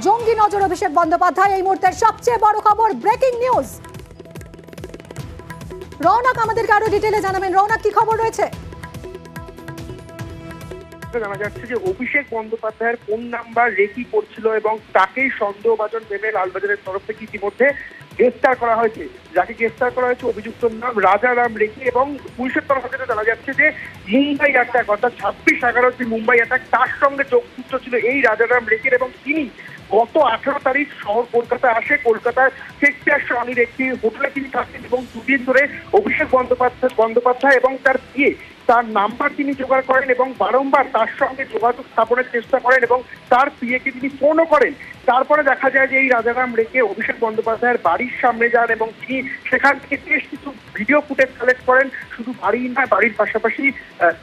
জঙ্গি নজর অভিষেক বন্দ্যোপাধ্যায়। এই মুহূর্তের সবচেয়ে বড় খবর, ব্রেকিং নিউজ। রৌনক আমাদেরকে আরো ডিটেইলে জানাবেন। রৌনক, কি খবর রয়েছে? জানা যাচ্ছে যে অভিষেক বন্দ্যোপাধ্যায়ের ফোন নাম্বার রেকি করছিল এবং তাকেই সন্দেহভাজন ভেবে লালবাজারের তরফ থেকে ইতিমধ্যে গ্রেফতার করা হয়েছে। যাকে গ্রেফতার করা হয়েছে অভিযুক্তর নাম রাজারাম রেকি এবং পুলিশের তরফ থেকে জানা যাচ্ছে যে মুম্বাই অ্যাটাক অর্থাৎ 26/11 যে মুম্বাই অ্যাটাক তার সঙ্গে যোগসূত্র ছিল এই রাজারাম রেকির এবং তিনি গত 18 তারিখ শহর কলকাতায় আসে। কলকাতার সেক্টর স্বামীর একটি হোটেলে তিনি থাকেন এবং দুদিন ধরে অভিষেক বন্দ্যোপাধ্যায় এবং তার বিয়ে তার নাম্বার তিনি জোগাড় করেন এবং বারংবার তার সঙ্গে যোগাযোগ স্থাপনের চেষ্টা করেন এবং তার বিয়েকে তিনি ফোনও করেন। তারপরে দেখা যায় যে এই রাজারাম রেকে অভিষেক বন্দ্যোপাধ্যায়ের বাড়ির সামনে যান এবং তিনি সেখান থেকে বেশ কিছু ভিডিও ফুটেজ কালেক্ট করেন। শুধু বাড়ি নয়, বাড়ির পাশাপাশি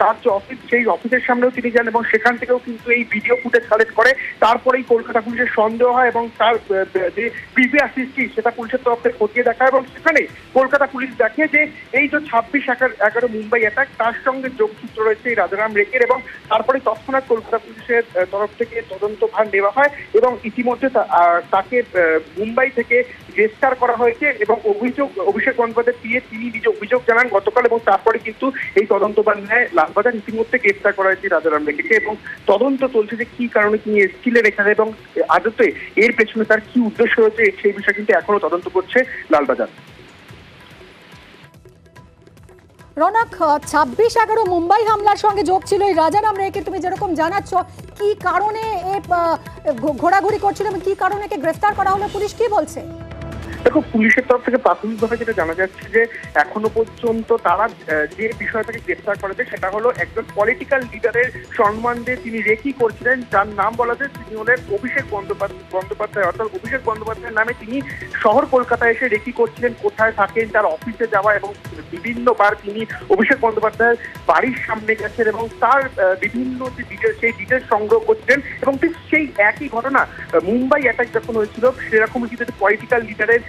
তার যে অফিস সেই অফিসের সামনেও তিনি যান এবং সেখান থেকেও কিন্তু এই ভিডিও ফুটেজ কালেক্ট করে। তারপরেই কলকাতা পুলিশের সন্দেহ হয় এবং তার যে প্রিভিয়াস হিস্ট্রি সেটা পুলিশের তরফ থেকে খতিয়ে দেখা এবং সেখানে কলকাতা পুলিশ দেখে যে এই যে 26/11 মুম্বাই অ্যাটাক তার সঙ্গে যোগসূত্র রয়েছে এই রাজারাম রেকের এবং তারপরে তৎক্ষণাৎ কলকাতা পুলিশের তরফ থেকে তদন্তভার নেওয়া হয় এবং ইতিমধ্যে তাকে মুম্বাই থেকে গ্রেফতার করা হয়েছে এবং অভিষেক বন্দ্যোপাধ্যায় তিনি নিজে অভিযোগ জানান গতকাল এবং তারপরে কিন্তু এই তদন্তভার নেয় লালবাজার। ইতিমধ্যে গ্রেফতার করা হয়েছে রাজারাম রেকেকে এবং তদন্ত চলছে যে কি কারণে তিনি এসেছিলেন এখানে এবং আদতে এর পেছনে তার কি উদ্দেশ্য রয়েছে সেই বিষয়ে কিন্তু এখনো তদন্ত করছে লালবাজার। রৌনক, 26/11 মুম্বাই হামলার সঙ্গে যোগ ছিল এই রাজারাম রেকে। তুমি যেরকম জানাচ্ছ, কি কারণে ঘোরাঘুরি করছিল এবং কি কারণে গ্রেফতার করা হলো, পুলিশ কি বলছে? দেখো, পুলিশের তরফ থেকে প্রাথমিকভাবে যেটা জানা যাচ্ছে যে এখনো পর্যন্ত তারা যে বিষয়টাকে গ্রেফতার করেছে সেটা হলো একজন পলিটিক্যাল লিডারের সম্মান দিয়ে তিনি রেকি করছিলেন, যার নাম বলা যায় তিনি হলেন অভিষেক বন্দ্যোপাধ্যায়। অর্থাৎ অভিষেক বন্দ্যোপাধ্যায়ের নামে তিনি শহর কলকাতায় এসে রেকি করছিলেন, কোথায় থাকেন, তার অফিসে যাওয়া এবং বিভিন্নবার তিনি অভিষেক বন্দ্যোপাধ্যায়ের বাড়ির সামনে গেছেন এবং তার বিভিন্ন যে ডিটেলস সেই ডিটেলস সংগ্রহ করছিলেন এবং ঠিক সেই একই ঘটনা মুম্বাই অ্যাটাক যখন হয়েছিল সেরকমই কিন্তু পলিটিক্যাল লিডারের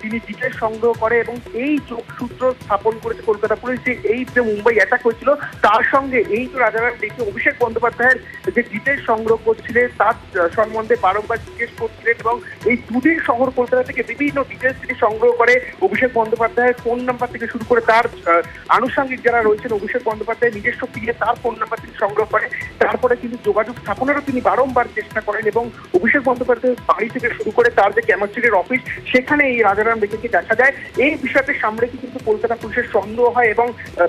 তিনি ডিটেলস সংগ্রহ করে এবং এই যোগসূত্র স্থাপন করেছে কলকাতা পুলিশ যে এই যে মুম্বাই অ্যাটাক হয়েছিল তার সঙ্গে এই যে রাজারাম রেকে অভিষেক বন্দ্যোপাধ্যায়ের যে ডিটেলস সংগ্রহ করছিলেন তার সম্বন্ধে বারংবার জিজ্ঞেস করছিলেন এবং এই দুদিন শহর কলকাতা থেকে বিভিন্ন ডিটেলস তিনি সংগ্রহ করে অভিষেক বন্দ্যোপাধ্যায়ের ফোন নাম্বার থেকে শুরু করে তার আনুষঙ্গিক যারা রয়েছেন অভিষেক বন্দ্যোপাধ্যায়ের নিজস্ব পিএ তার ফোন নাম্বার তিনি সংগ্রহ করে। তারপরে কিন্তু যোগাযোগ স্থাপনেরও তিনি বারংবার চেষ্টা করেন এবং অভিষেক বন্দ্যোপাধ্যায়ের বাড়ি থেকে শুরু করে তার যে ক্যামাস্ট্রির অফিস সেখানে এই রাজারাম রেকেকে দেখা যায়। এই বিষয়টি সামনে কিন্তু কলকাতা পুলিশের সন্দেহ হয় এবং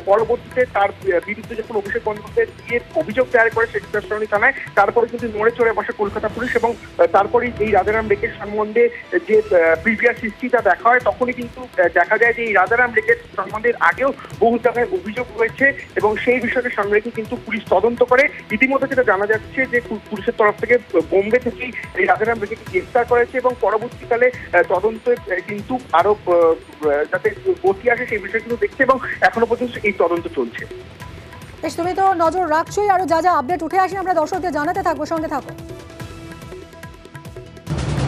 পরবর্তীতে তার বিরুদ্ধে যখন অভিষেক বন্দ্যোপাধ্যায় দিয়ে অভিযোগ দায়ের করে সেক্টর থানায় তারপরে কিন্তু নড়ে চড়ে বসে কলকাতা পুলিশ এবং তারপরেই এই রাজারাম রেকের সম্বন্ধে যে প্রিভিয়াস হিস্ট্রিটা দেখা হয় তখনই কিন্তু দেখা যায় যে এই রাজারাম রেকের সম্বন্ধে আগেও বহু জায়গায় অভিযোগ রয়েছে এবং সেই বিষয়কে সামনে রেখে কিন্তু পুলিশ তদন্ত করে। ইতিমধ্যে যেটা জানা যাচ্ছে যে পুলিশের তরফ থেকে বোম্বে থেকেই এই রাজারাম রেকেকে গ্রেফতার করা হয়েছে এবং পরবর্তীকালে তদন্ত কিন্তু আরো যাতে গতি আসে সেই বিষয় কিন্তু দেখছে এবং এখনো পর্যন্ত এই তদন্ত চলছে। তুমি তো নজর রাখছোই, আরো যা যা আপডেট উঠে আসে আমরা দর্শকদের জানাতে থাকবো, সঙ্গে থাকো।